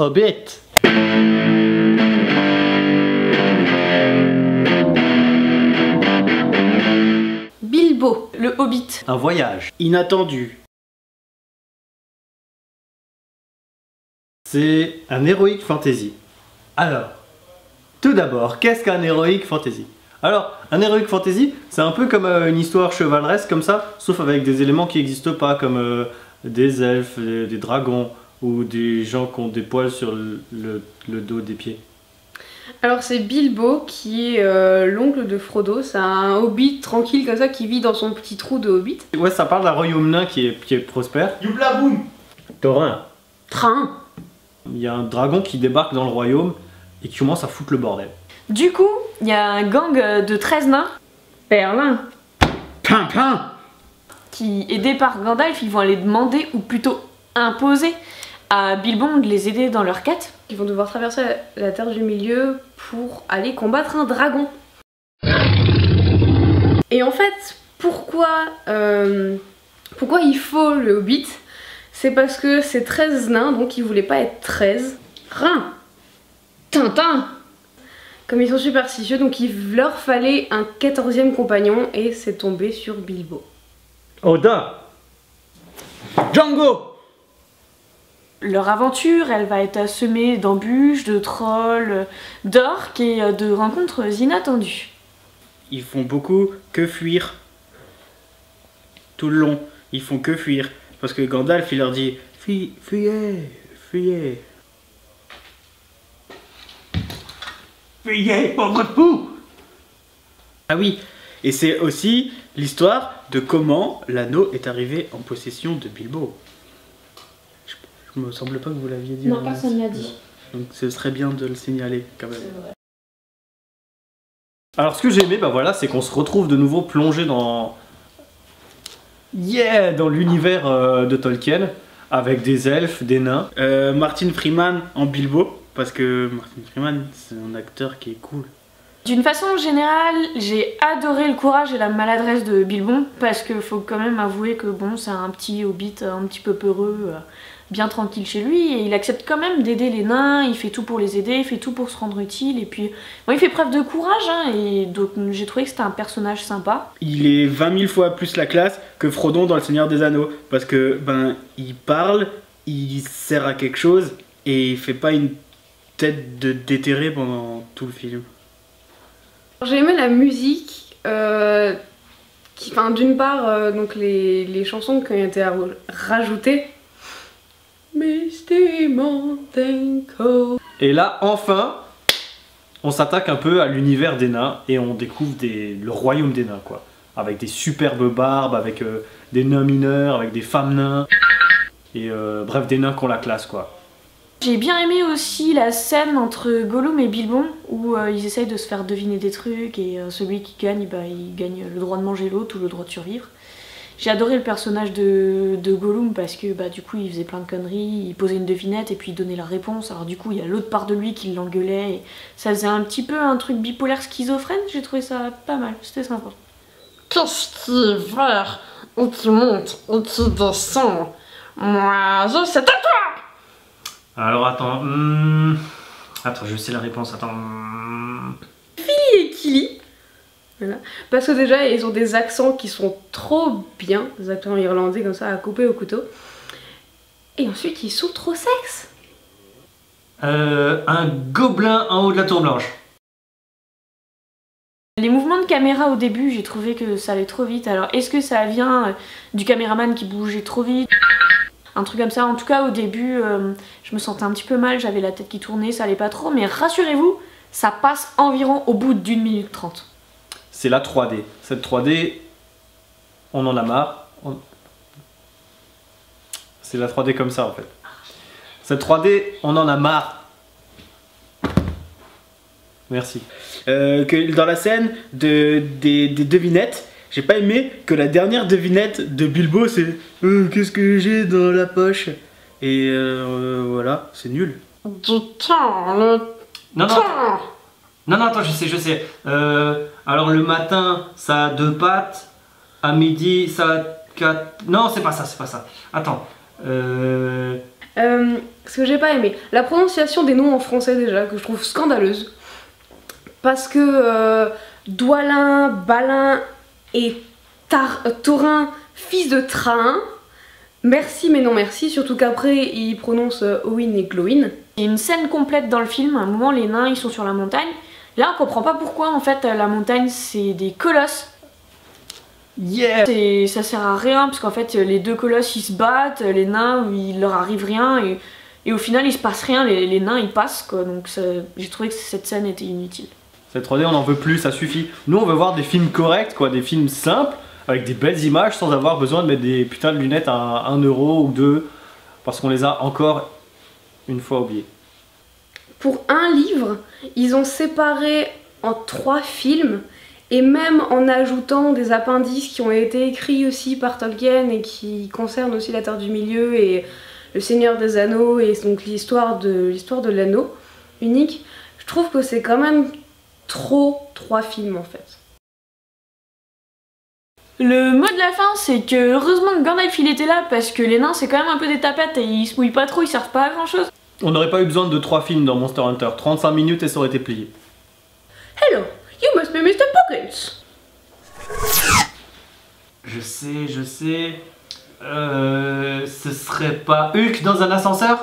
Hobbit. Bilbo, le Hobbit. Un voyage inattendu. C'est un heroic fantasy. Alors, tout d'abord, qu'est-ce qu'un heroic fantasy? Alors, un heroic fantasy, c'est un peu comme une histoire chevaleresque comme ça, sauf avec des éléments qui n'existent pas, comme des elfes, des dragons, ou des gens qui ont des poils sur le dos des pieds. Alors c'est Bilbo qui est l'oncle de Frodo, c'est un hobbit tranquille comme ça qui vit dans son petit trou de hobbit. Ouais, ça parle d'un royaume nain qui est prospère. Youpla boum. Thorin. Train. Il y a un dragon qui débarque dans le royaume et qui commence à foutre le bordel. Du coup, il y a un gang de 13 nains, Perlin, Pimpin, qui aidés par Gandalf, ils vont aller demander, ou plutôt imposer, à Bilbo de les aider dans leur quête. Ils vont devoir traverser la Terre du Milieu pour aller combattre un dragon. Et en fait, pourquoi il faut le Hobbit? C'est parce que ces 13 nains, donc ils voulaient pas être 13. Rein, Tintin. Comme ils sont superstitieux, donc il leur fallait un 14e compagnon et c'est tombé sur Bilbo. Odin, Django. Leur aventure, elle va être semée d'embûches, de trolls, d'orques et de rencontres inattendues. Ils font beaucoup que fuir. Tout le long, ils font que fuir. Parce que Gandalf, il leur dit fuyez, fuyez. Fuyez, pauvre fou. Ah oui, et c'est aussi l'histoire de comment l'anneau est arrivé en possession de Bilbo. Je me semble pas que vous l'aviez dit. Non, personne ne l'a dit. Donc ce serait bien de le signaler quand même. Alors ce que j'ai aimé, bah voilà, c'est qu'on se retrouve de nouveau plongé dans l'univers de Tolkien, avec des elfes, des nains. Martin Freeman en Bilbo, parce que Martin Freeman, c'est un acteur qui est cool. D'une façon générale, j'ai adoré le courage et la maladresse de Bilbo, parce que faut quand même avouer que bon, c'est un petit hobbit un petit peu peureux, bien tranquille chez lui, et il accepte quand même d'aider les nains, il fait tout pour les aider, il fait tout pour se rendre utile, et puis bon, il fait preuve de courage, hein, et donc j'ai trouvé que c'était un personnage sympa. Il est 20 000 fois plus la classe que Frodon dans Le Seigneur des Anneaux, parce que ben il parle, il sert à quelque chose, et il fait pas une tête de déterré pendant tout le film. J'ai aimé la musique, d'une part, donc les chansons qui ont été rajoutées. Misty Mountain Cove. Et là, enfin, on s'attaque un peu à l'univers des nains et on découvre le royaume des nains, quoi. Avec des superbes barbes, avec des nains mineurs, avec des femmes nains, et bref, des nains qui ont la classe, quoi. J'ai bien aimé aussi la scène entre Gollum et Bilbo où ils essayent de se faire deviner des trucs et celui qui gagne, bah, il gagne le droit de manger l'autre ou le droit de survivre. J'ai adoré le personnage de Gollum parce que bah, du coup il faisait plein de conneries, il posait une devinette et puis il donnait la réponse. Alors du coup il y a l'autre part de lui qui l'engueulait et ça faisait un petit peu un truc bipolaire schizophrène, j'ai trouvé ça pas mal, c'était sympa. Qu'est-ce qui est vert et qui monte et qui descend? Moi je sais à toi. Alors attends, attends, je sais la réponse, attends. Philly et Killy. Voilà. Parce que déjà ils ont des accents qui sont trop bien, des accents irlandais comme ça à couper au couteau. Et ensuite ils sont trop sexe. Un gobelin en haut de la tour blanche. Les mouvements de caméra au début, j'ai trouvé que ça allait trop vite. Alors est-ce que ça vient du caméraman qui bougeait trop vite? Un truc comme ça. En tout cas au début je me sentais un petit peu mal, j'avais la tête qui tournait, ça allait pas trop. Mais rassurez-vous, ça passe environ au bout d'1 minute 30. C'est la 3D. Cette 3D, on en a marre. C'est la 3D comme ça en fait. Cette 3D, on en a marre. Merci. Que dans la scène des devinettes, j'ai pas aimé que la dernière devinette de Bilbo c'est qu'est-ce que j'ai dans la poche? Et voilà, c'est nul. Non, non, attends, je sais. Alors le matin, ça a 2 pattes. À midi, ça a 4... Non, c'est pas ça. Attends. Ce que j'ai pas aimé, la prononciation des noms en français déjà, que je trouve scandaleuse. Parce que Dwalin, Balin et Taurin, fils de Trahin, merci mais non merci, surtout qu'après ils prononcent Owen et Glowin. Il y a une scène complète dans le film, à un moment les nains ils sont sur la montagne. Là on comprend pas pourquoi en fait la montagne c'est des colosses. Yeah! Ça sert à rien parce qu'en fait les deux colosses ils se battent, les nains il leur arrive rien et au final il se passe rien, les nains ils passent quoi, donc j'ai trouvé que cette scène était inutile. Cette 3D on en veut plus, ça suffit. Nous on veut voir des films corrects quoi, des films simples, avec des belles images sans avoir besoin de mettre des putains de lunettes à 1 euro ou 2 parce qu'on les a encore une fois oubliées. Pour un livre, ils ont séparé en 3 films et même en ajoutant des appendices qui ont été écrits aussi par Tolkien et qui concernent aussi la Terre du Milieu et le Seigneur des Anneaux et donc l'histoire de l'anneau unique, je trouve que c'est quand même trop 3 films en fait. Le mot de la fin c'est que heureusement que Gandalf il était là parce que les nains c'est quand même un peu des tapettes et ils se mouillent pas trop, ils servent pas à grand chose. On n'aurait pas eu besoin de 3 films dans Monster Hunter, 35 minutes et ça aurait été plié. Hello, you must be Mr. Pockets. Je sais. Ce serait pas Hulk dans un ascenseur?